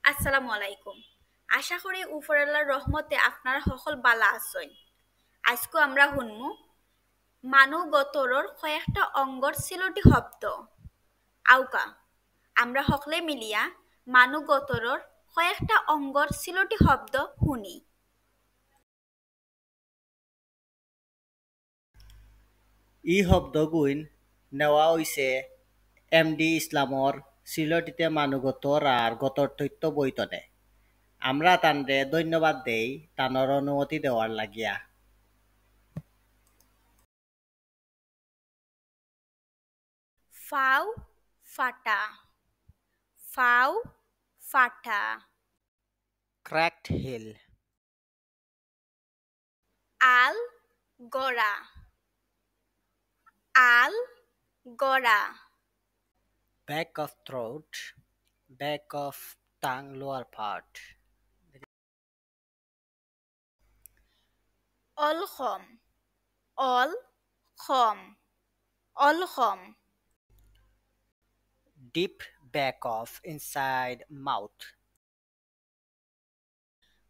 আসসালামু আলাইকুম। আশা করি উপরআল্লাহর রহমতে আপনারা সকল বালা আছেন। আজকে আমরা শুনমু মানুহ গতৰৰ কয়েকটা অঙ্গর সিলটি শব্দ। আউকা আমরা সকলে মিলিয়া মানুহ গতৰৰ কয়েকটা অঙ্গর সিলটি শব্দ শুনি। ই শব্দগুইন নেওয়া হইছে এমডি ইসলামর সিলটিতে মানুগতর আর গতর তথ্য বইতনে। আমরা তানরে ধন্যবাদ দেই তানর অনুমতি দেওয়ার লাগিয়া। ফাও ফাটা, ফাও ফাটা। ক্র্যাকড হিল, আল গড়া, আল গড়া। back of throat, back of tongue lower part, অলখম, অলখম, অলখম। deep back of inside mouth,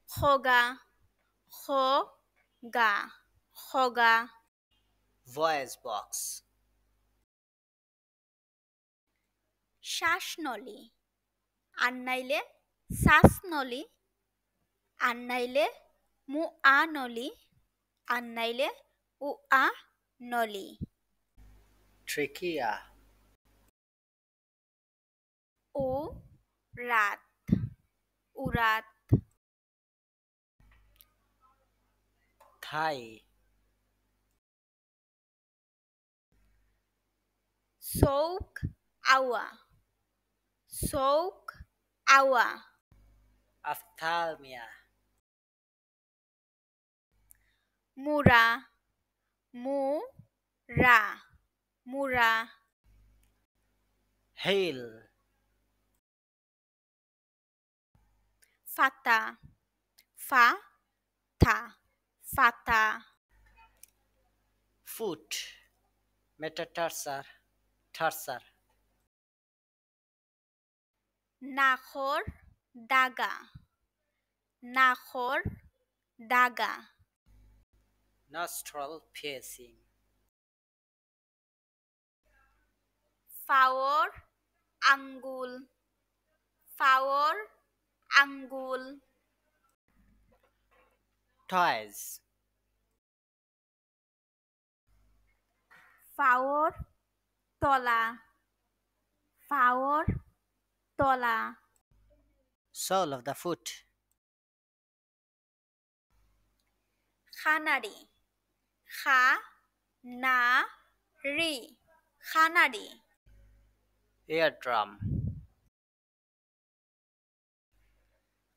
খগা, খগা, খগা। voice box, শ্বাসনলী, আন্নাইলে শ্বাসনলী, আন্নাইলে মুআ Noli, আন্নাইলে উআ Noli. trachea, ও রাত, উরাত। thigh, চৌক আওয়া, চৌক আওয়া। ophthalmia, মুরা, মুরা, মুরা। heel, ফাতা, ফাতা, ফাতা। foot, metatarsal, tarsal, নাখর দাগা, নাখর দাগা। nostril piercing, ফাওর আঙ্গুল, ফাওর আঙ্গুল। toes, ফাওর তলা, ফাওর তলা। sole of the foot, খানারি, খা না রি, খানারি। eardrum,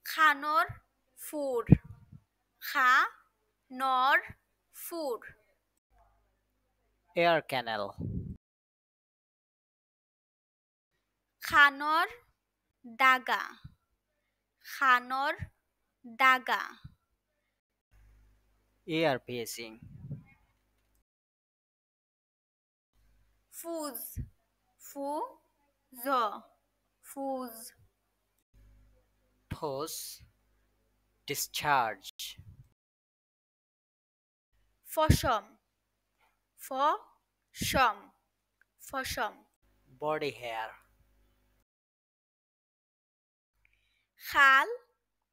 খানর ফুর, খা নর ফুর। ear canal, খানর দাগা, খানর দাগা। ear piercing, ফুজ, ফু জ, ফুজ। pus, discharge, ফসম, ফসম, ফসম। body hair, খাল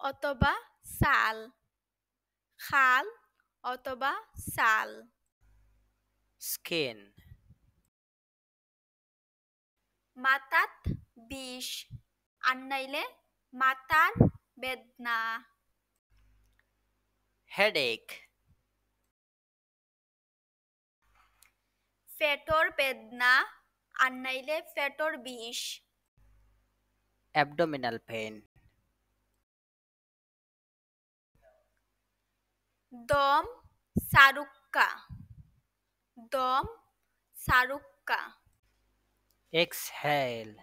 অথবা সাল, খাল অথবা সাল। skin, মাথাত বিষ, আন্নাইলে মাথার বেদনা। headache, পেটর বেদনা, আন্নাইলে পেটর বিষ। abdominal pain, দম সারুক্কা, দম সারুক্কা। exhale,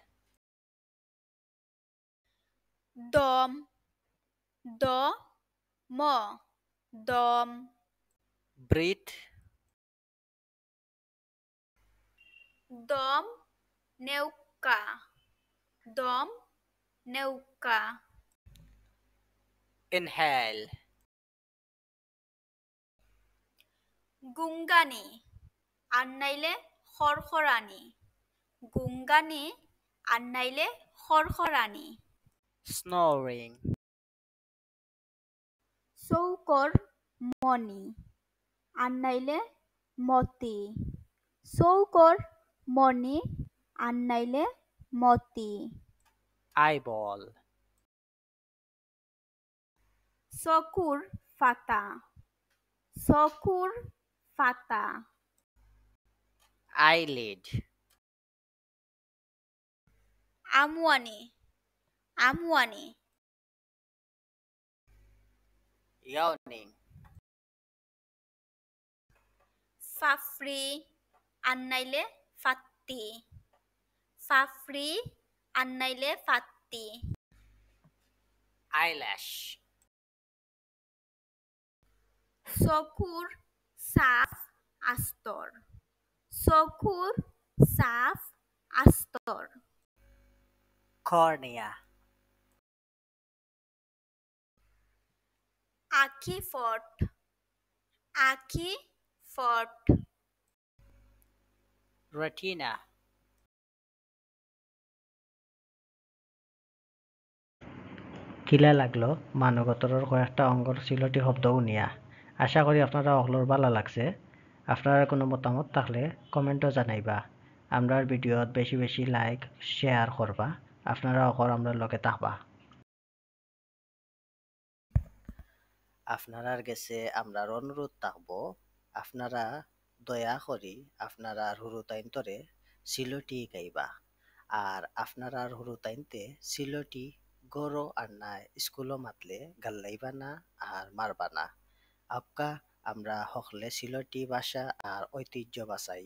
দম, দ ম, দম। breathe, দম নেউকা, দম নেউকা। Inhale. গুঙ্গানি আর নাইলে খরখরানি। গুঙ্গানি আর নাইলে খরখরানি। Snoring. চৌকর মণি আর নাইলে মতি। চৌকর মণি আর নাইলে মতি। Eyeball. চকুর ফাতা। চকুর ফাতা। Eyelid. আমুয়ানি। আমুয়ানি। Yawning. ফাফড়ি আর নাইলে ফাত্তি। ফাফড়ি আর নাইলে ফাত্তি। Eyelash. চকুর সাফ আস্তর। চকুর সাফ আস্তর। Cornea. আখি ফট। আখি ফট। Retina. কিলা লাগলো মানগতরের কয়েকটা অঙ্গর সিলটি শব্দ শুনিয়া। আশা করি আপনারা অগলোর ভালো লাগছে। আপনারা কোনো মতামত থাকলে কমেন্টও জানাইবা। আমরার ভিডিওত বেশি বেশি লাইক শেয়ার করবা। আপনারা অকর আমরার লগে থাকবা। আপনারার গেছে আমরার অনুরোধ থাকবো, আপনারা দয়া করি আপনারা হুরুতাইন্তরে সিলটি গাইবা। আর আপনারার হুরুতাইনতে সিলটি গরো আর না স্কুলও মাতলে গাল্লাইবা না আর মারবা না। আপকা আমরা হকলে সিলটি ভাষা আর ঐতিহ্য বাঁচাই।